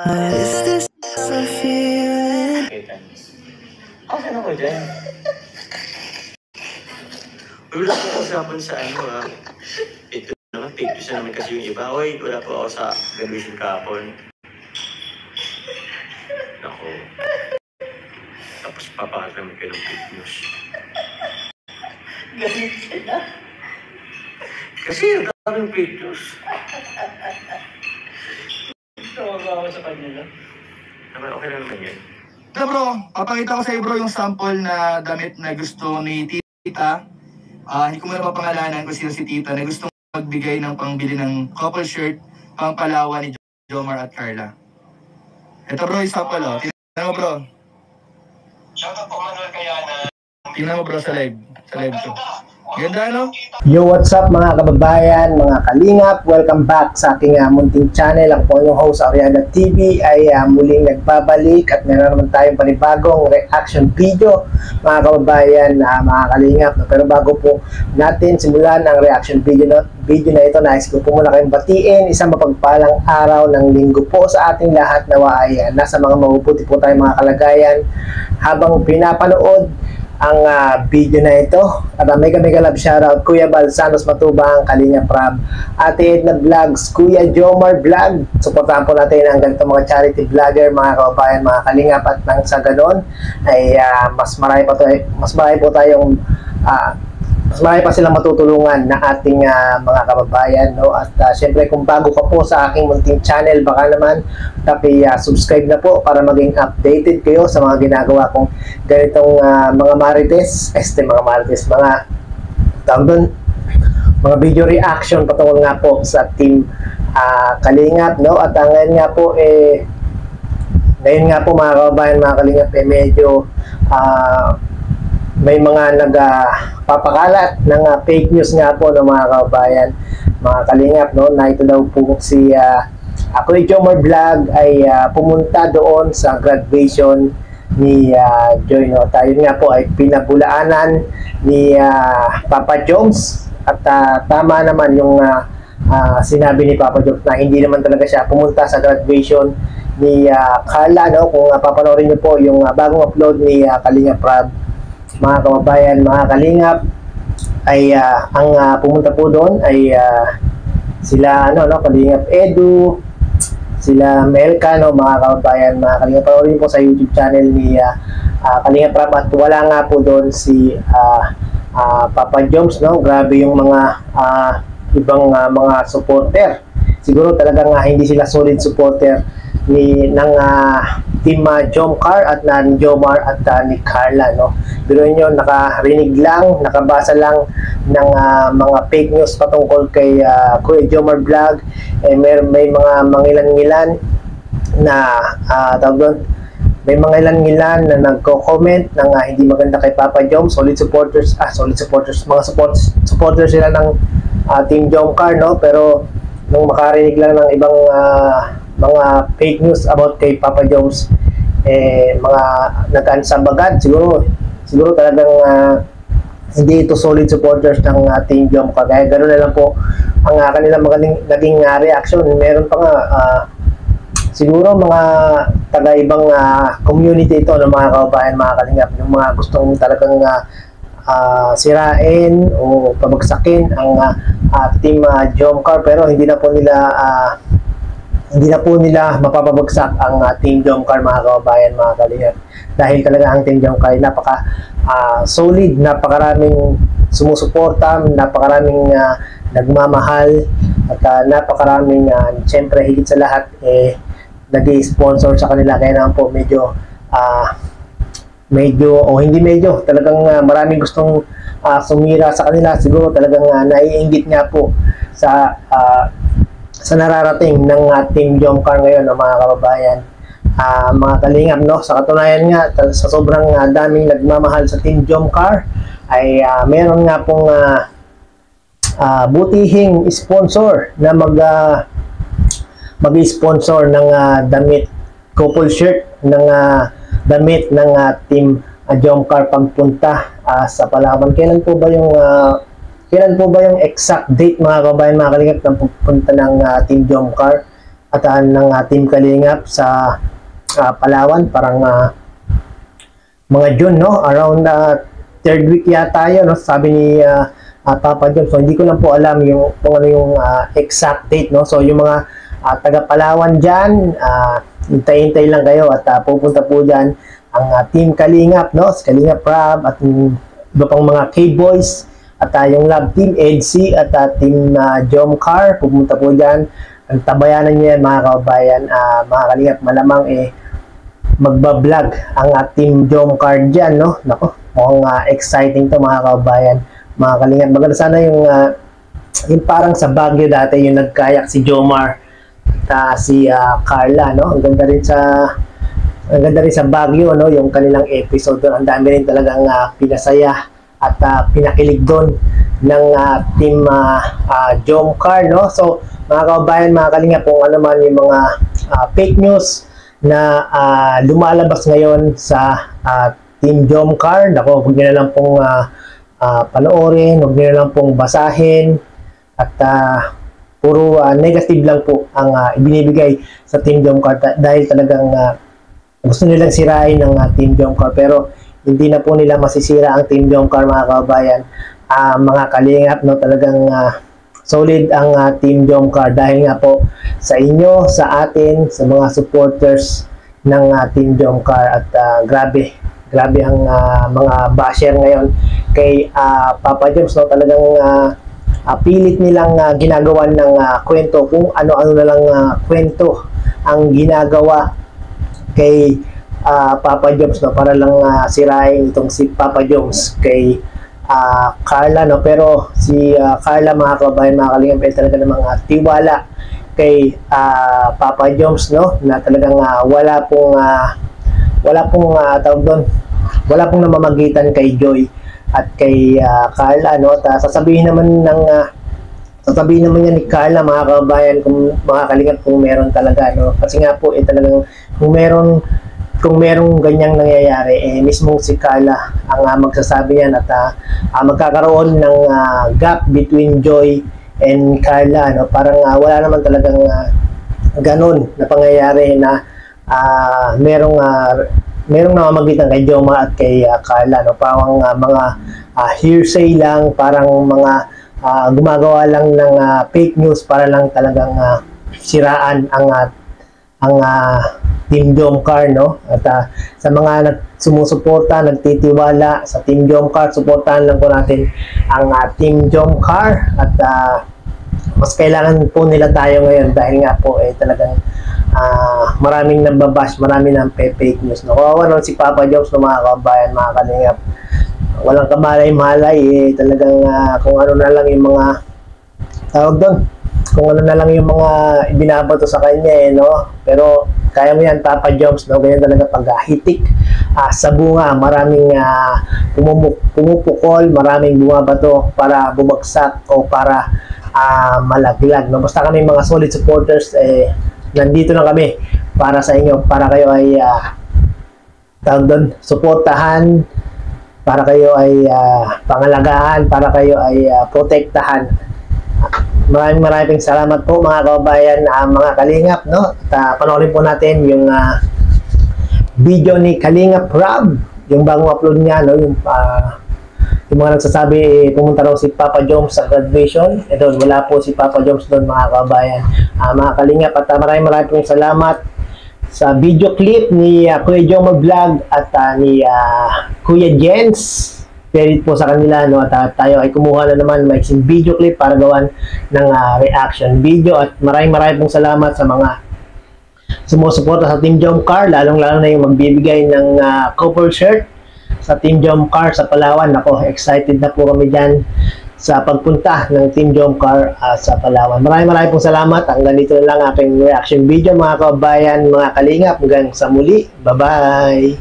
Is this a feeling? Okay na ko dyan. Wala po ako usapan sa ito naman, fake news na naman kasi yung iba. Oy, wala po ako sa graduation kahapon. Ako. Tapos papakaramit kayo ng fake news. Galit sila. Kasi yung daming fake news. Tawaga ako sa kanya lang. Okay na naman yan. Ito bro, papakita ko sa iyo bro yung sample na damit na gusto ni Tita. Hindi ko muna papangalanan kung sino si Tita na gusto magbigay ng pangbili ng couple shirt pang Palawan ni Jomar at Carla. Ito bro yung sample oh. Tingnan mo bro. Shoutout po Manuel Kayana. Tingnan mo bro sa live. Sa live to. Ganda no? Yo, what's up mga kababayan, mga kalingap? Welcome back sa aking munting channel. Ako po yung host, Ariaga TV ay muling nagbabalik at meron naman tayong panibagong reaction video mga kababayan, mga kalingap. Pero bago po natin simulan ang reaction video na ito, nais ko po muna kayong batiin isang mapagpalang araw ng linggo po sa ating lahat. Nawa ay nasa mga mabubuti po tayong mga kalagayan habang pinapanood ang video na ito. At mega love shoutout Kuya Bal Santos Matubang, Kalinga Prab, Ate Edna Vlogs, Kuya Jomar Vlog. Suportahan po natin ang ganito mga charity vlogger mga kababayan, mga kalingap, at nang sa ganon ay mas marami pa silang matutulungan na ating mga kababayan, no? At syempre kung bago ka po sa aking munting channel, baka naman subscribe na po para maging updated kayo sa mga ginagawa kong ganitong mga video reaction patungkol nga po sa team Kalingap, no? At ngayon nga po mga kababayan, mga Kalingap, medyo may mga nagpapakalat ng fake news nga po ng mga kababayan, mga kalingap, no, na ito daw po si Kuya Jomar Vlog ay pumunta doon sa graduation ni Joy, no. Tayo nga po ay pinabulaanan ni Papa Jones at tama naman yung sinabi ni Papa Jones na hindi naman talaga siya pumunta sa graduation ni Carla, no. Kung papanoorin niyo po yung bagong upload ni Kalinga Prab, mga kababayan, mga kalingap, ay ang pumunta po doon ay sila Kalingap Edu, sila Melka, no, mga kababayan, mga kalingap. Panoorin po sa YouTube channel ni Kalinga Prab. At wala nga po doon si Papa Jones, no. Grabe yung mga ibang mga supporter. Siguro talagang hindi sila solid supporter ng team Jomcar at ni Jomar at ni Carla, no. Pero nyo, nakarinig lang, nakabasa lang ng mga fake news patungkol kay Kuya Jomar Vlog. May mga mangilan-ngilan na may mga ilan-ngilan na nagko-comment ng hindi maganda kay Papa Jom. Solid supporters, mga supporters sila ng team Jomcar, no. Pero nung makarinig lang ng ibang mga fake news about kay Papa Jones, mga nag-ansambagad, siguro talagang hindi ito solid supporters ng Team Jom. Kaya ganoon na lang po ang kanilang naging reaction. Meron pa nga siguro mga taga-ibang community ito ng mga kababayan, mga kalingap, yung mga gustong talagang sirain o pabagsakin ang Team Jomcar, pero hindi na po nila mapapabagsak ang Team Jomcar, mga kababayan, mga kalingap, dahil talaga ang Team Jomcar ay napaka solid, napakaraming sumusuporta, napakaraming nagmamahal, at napakaraming siyempre higit sa lahat nag-i-sponsor sa kanila. Kaya naman po talagang maraming gustong sumira sa kanila. Siguro talagang naiinggit nga po sa nararating ng Team Jomcar ngayon, ng mga kababayan, mga kalingap, no. Sa katunayan nga, sa sobrang daming nagmamahal sa Team Jomcar ay meron nga pong butihing sponsor na mag-sponsor ng damit, couple shirt ng damit ng Team Jomcar pagpunta sa Palawan. Kailan po ba yung exact date, mga kababayan, mga kalingap, ng pagpunta ng Team Jomcar? at ng Team Kalingap sa Palawan, parang mga June, no? Around third week yata yun, no? Sabi ni Papa Joms. So hindi ko lang po alam kung ano yung exact date, no? So yung mga taga Palawan dyan, hintay-hintay lang kayo at pupunta po dyan ang Team Kalingap, no? Kalingap Rob at iba pang mga K-Boys at yung Love Team EDC at Team Jomcar, pupunta po dyan. Ang tabayanan nyo yan, mga kababayan, mga Kalingap, malamang magbablog ang Team Jomcar dyan, no? Nako, mukhang exciting to, mga kababayan, mga Kalingap. Maganda sana yung parang sa Baguio dati, yung nagkayak si Jomar at si Carla, no? Ang ganda rin sa Baguio, no? Yung kanilang episode doon, ang dami rin talagang pinasaya at pinakilig doon ng Team Jomcar, no? So mga kababayan, mga Kalingap, kung ano man yung mga fake news na lumalabas ngayon sa Team Jomcar, nako, huwag nyo na lang pong panoorin, huwag nyo na lang pong basahin at puro negative lang po ang ibinibigay sa Team Jomcar dahil talagang gusto nilang sirain ng Team Jomcar, pero hindi na po nila masisira ang Team Jomcar, mga kababayan, mga Kalingap, no? Talagang solid ang Team Jomcar dahil nga po sa inyo, sa atin, sa mga supporters ng Team Jomcar at grabe ang mga basher ngayon kay Papa Joms, no? Talagang pilit nilang ginagawan ng kwento, kung ano-ano na lang kwento ang ginagawa kay Papa Joms, no? Para lang sirain itong si Papa Joms kay Carla, no? Pero si Carla, mga kababayan, mga Kalingap, ay talaga namang tiwala kay Papa Joms, no? Na talagang wala pong tawag doon, wala pong namamagitan kay Joy at kay Carla, no? At sasabihin naman niya ni Carla, mga kababayan, kung mga Kalingap, kung meron talaga, no? Kasi nga po talagang kung merong ganyang nangyayari, mismo si Carla ang magsasabi yan at magkakaroon ng gap between Joy and Carla, no? Parang wala naman talagang ganun na pangyayari na merong namamagitan kay Joma at kay Carla, no? Parang mga hearsay lang, parang mga gumagawa lang ng fake news para lang talagang siraan ang Team Jomcar, no? At sa mga sumusuporta, nagtitiwala sa Team Jomcar, suportahan lang po natin ang Team Jomcar at mas kailangan po nila tayo ngayon dahil nga po talagang maraming nababash, maraming ng fake news, no? Kawawa naman si Papa Joms, no, mga kababayan, mga Kalingap. Walang kamalay-malay, talagang kung ano na lang yung mga tawag doon, kung ano na lang yung mga ibinabato sa kanya, no? Pero kaya mo yan, Papa Joms, no? Ganyan talaga pag-hitik sa bunga, maraming pumupukol, maraming bumabato para bumagsak o para malaglag, no? Basta kami mga solid supporters, nandito lang kami para sa inyo, para kayo ay tawag doon, suportahan, para kayo ay pangalagaan, para kayo ay protektahan. Maraming salamat po, mga kababayan, mga Kalingap, no? At panoorin po natin yung video ni Kalingap Rob, yung bagong upload niya, no? Yung mga nagsasabi pumunta raw si Papa Joms sa graduation. Ito, wala po si Papa Joms doon, mga kababayan, mga Kalingap. At maraming pong salamat sa video clip ni Kuya Jomar Vlog at ni Kuya Jens. Credit po sa kanila, no? At tayo ay kumuha na naman maiksing video clip para gawan ng reaction video. At maraming pong salamat sa mga sumusuporta sa Team Jomcar, lalong-lalo na yung magbibigay ng couple shirt sa Team Jomcar sa Palawan. Ako, excited na po kami dyan sa pagpunta ng Team Jomcar sa Palawan. Maraming pong salamat. Hanggang dito na lang aking reaction video, mga kababayan, mga Kalingap. Hanggang sa muli. Bye-bye!